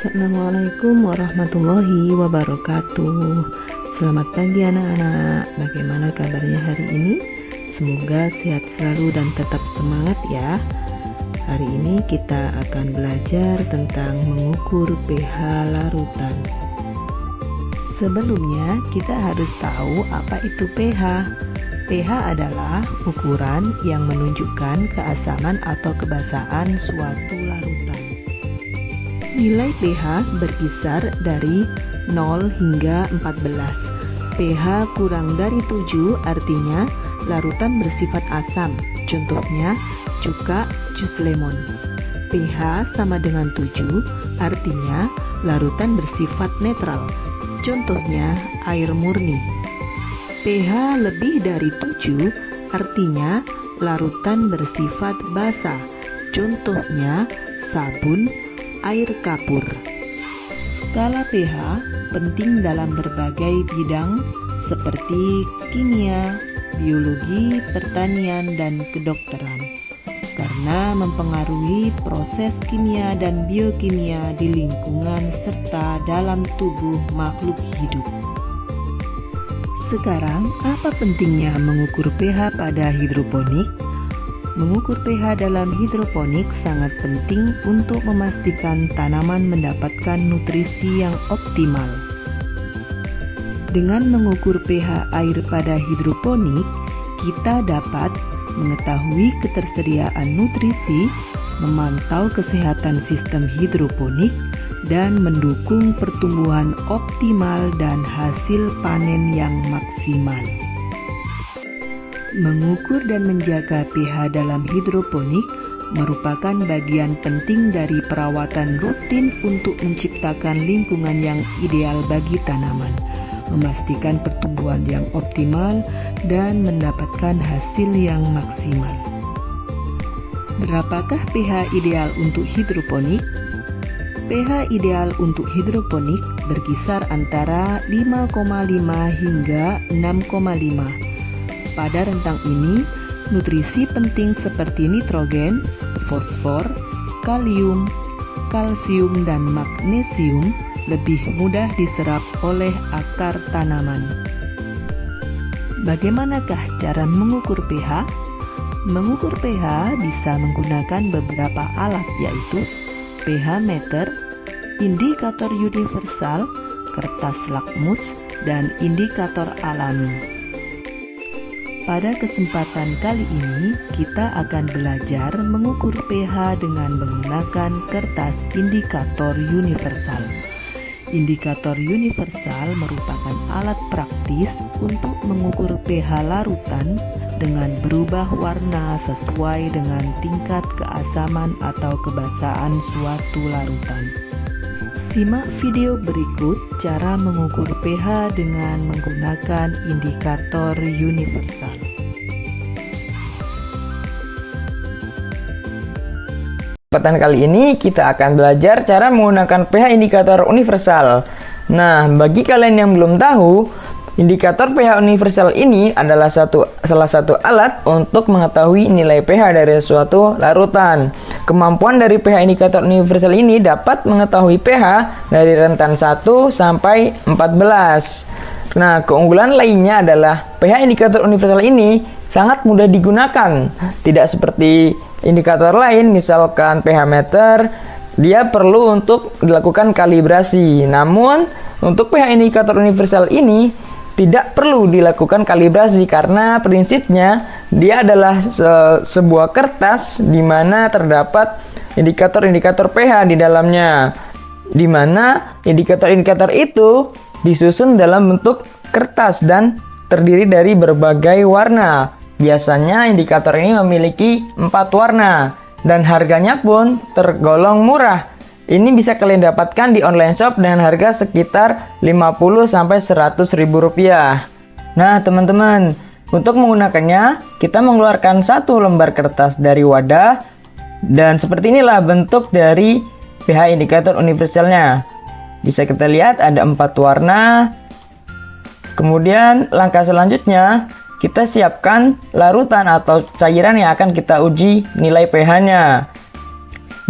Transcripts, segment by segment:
Assalamualaikum warahmatullahi wabarakatuh. Selamat pagi anak-anak. Bagaimana kabarnya hari ini? Semoga sehat selalu dan tetap semangat ya. Hari ini kita akan belajar tentang mengukur pH larutan. Sebelumnya kita harus tahu apa itu pH. pH adalah ukuran yang menunjukkan keasaman atau kebasahan suatu larutan. Nilai pH berkisar dari 0 hingga 14. pH kurang dari 7 artinya larutan bersifat asam. Contohnya cuka, jus lemon. pH sama dengan 7 artinya larutan bersifat netral. Contohnya air murni. pH lebih dari 7 artinya larutan bersifat basa. Contohnya sabun, air kapur. Skala pH penting dalam berbagai bidang seperti kimia, biologi, pertanian, dan kedokteran karena mempengaruhi proses kimia dan biokimia di lingkungan serta dalam tubuh makhluk hidup. Sekarang, apa pentingnya mengukur pH pada hidroponik? Mengukur pH dalam hidroponik sangat penting untuk memastikan tanaman mendapatkan nutrisi yang optimal. Dengan mengukur pH air pada hidroponik, kita dapat mengetahui ketersediaan nutrisi, memantau kesehatan sistem hidroponik, dan mendukung pertumbuhan optimal dan hasil panen yang maksimal. Mengukur dan menjaga pH dalam hidroponik merupakan bagian penting dari perawatan rutin untuk menciptakan lingkungan yang ideal bagi tanaman, memastikan pertumbuhan yang optimal, dan mendapatkan hasil yang maksimal. Berapakah pH ideal untuk hidroponik? pH ideal untuk hidroponik berkisar antara 5,5 hingga 6,5. Pada rentang ini, nutrisi penting seperti nitrogen, fosfor, kalium, kalsium, dan magnesium lebih mudah diserap oleh akar tanaman. Bagaimanakah cara mengukur pH? Mengukur pH bisa menggunakan beberapa alat yaitu pH meter, indikator universal, kertas lakmus, dan indikator alami. Pada kesempatan kali ini, kita akan belajar mengukur pH dengan menggunakan kertas indikator universal. Indikator universal merupakan alat praktis untuk mengukur pH larutan dengan berubah warna sesuai dengan tingkat keasaman atau kebasahan suatu larutan. Simak video berikut cara mengukur pH dengan menggunakan indikator universal. Kesempatan kali ini kita akan belajar cara menggunakan pH indikator universal. Nah, bagi kalian yang belum tahu, indikator pH universal ini adalah salah satu alat untuk mengetahui nilai pH dari suatu larutan. Kemampuan dari pH indikator universal ini dapat mengetahui pH dari rentan 1 sampai 14. Nah, keunggulan lainnya adalah pH indikator universal ini sangat mudah digunakan. Tidak seperti indikator lain, misalkan pH meter, dia perlu untuk dilakukan kalibrasi. Namun, untuk pH indikator universal ini tidak perlu dilakukan kalibrasi karena prinsipnya dia adalah sebuah kertas di mana terdapat indikator-indikator pH di dalamnya, di mana indikator-indikator itu disusun dalam bentuk kertas dan terdiri dari berbagai warna. Biasanya indikator ini memiliki 4 warna dan harganya pun tergolong murah. Ini bisa kalian dapatkan di online shop dengan harga sekitar 50-100 ribu rupiah. Nah teman-teman, untuk menggunakannya kita mengeluarkan satu lembar kertas dari wadah dan seperti inilah bentuk dari pH indikator universalnya. Bisa kita lihat ada 4 warna. Kemudian langkah selanjutnya kita siapkan larutan atau cairan yang akan kita uji nilai pH-nya.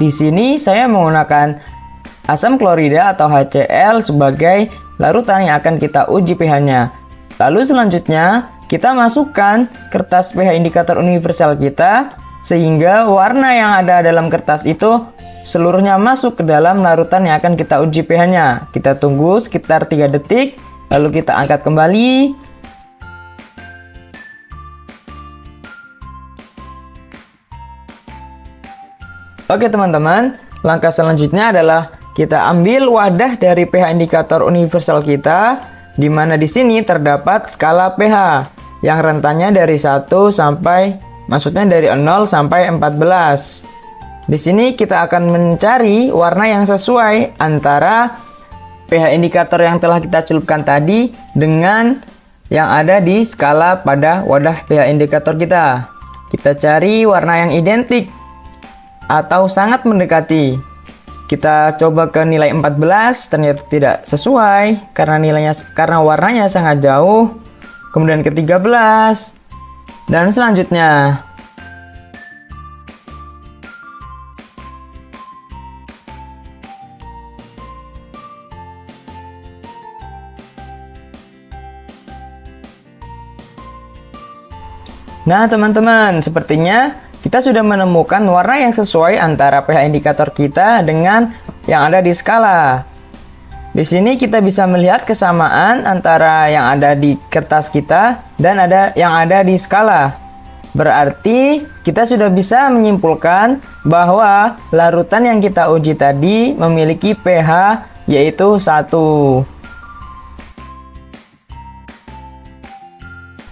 Di sini saya menggunakan asam klorida atau HCl sebagai larutan yang akan kita uji pH-nya. Lalu selanjutnya, kita masukkan kertas pH indikator universal kita, sehingga warna yang ada dalam kertas itu seluruhnya masuk ke dalam larutan yang akan kita uji pH-nya. Kita tunggu sekitar 3 detik, lalu kita angkat kembali. Oke teman-teman, langkah selanjutnya adalah kita ambil wadah dari pH indikator universal kita, di mana di sini terdapat skala pH yang rentannya dari 1 sampai, maksudnya dari 0 sampai 14. Di sini kita akan mencari warna yang sesuai antara pH indikator yang telah kita celupkan tadi dengan yang ada di skala pada wadah pH indikator kita. Kita cari warna yang identik atau sangat mendekati. Kita coba ke nilai 14, ternyata tidak sesuai karena warnanya sangat jauh. Kemudian ke 13 dan selanjutnya. Nah, teman-teman, sepertinya kita sudah menemukan warna yang sesuai antara pH indikator kita dengan yang ada di skala. Di sini kita bisa melihat kesamaan antara yang ada di kertas kita dan yang ada di skala. Berarti kita sudah bisa menyimpulkan bahwa larutan yang kita uji tadi memiliki pH yaitu 1.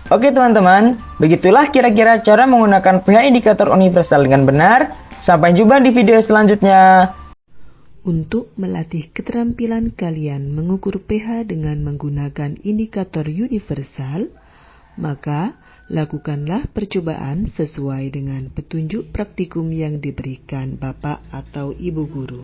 Oke teman-teman, begitulah kira-kira cara menggunakan pH indikator universal dengan benar. Sampai jumpa di video selanjutnya. Untuk melatih keterampilan kalian mengukur pH dengan menggunakan indikator universal, maka lakukanlah percobaan sesuai dengan petunjuk praktikum yang diberikan Bapak atau Ibu guru.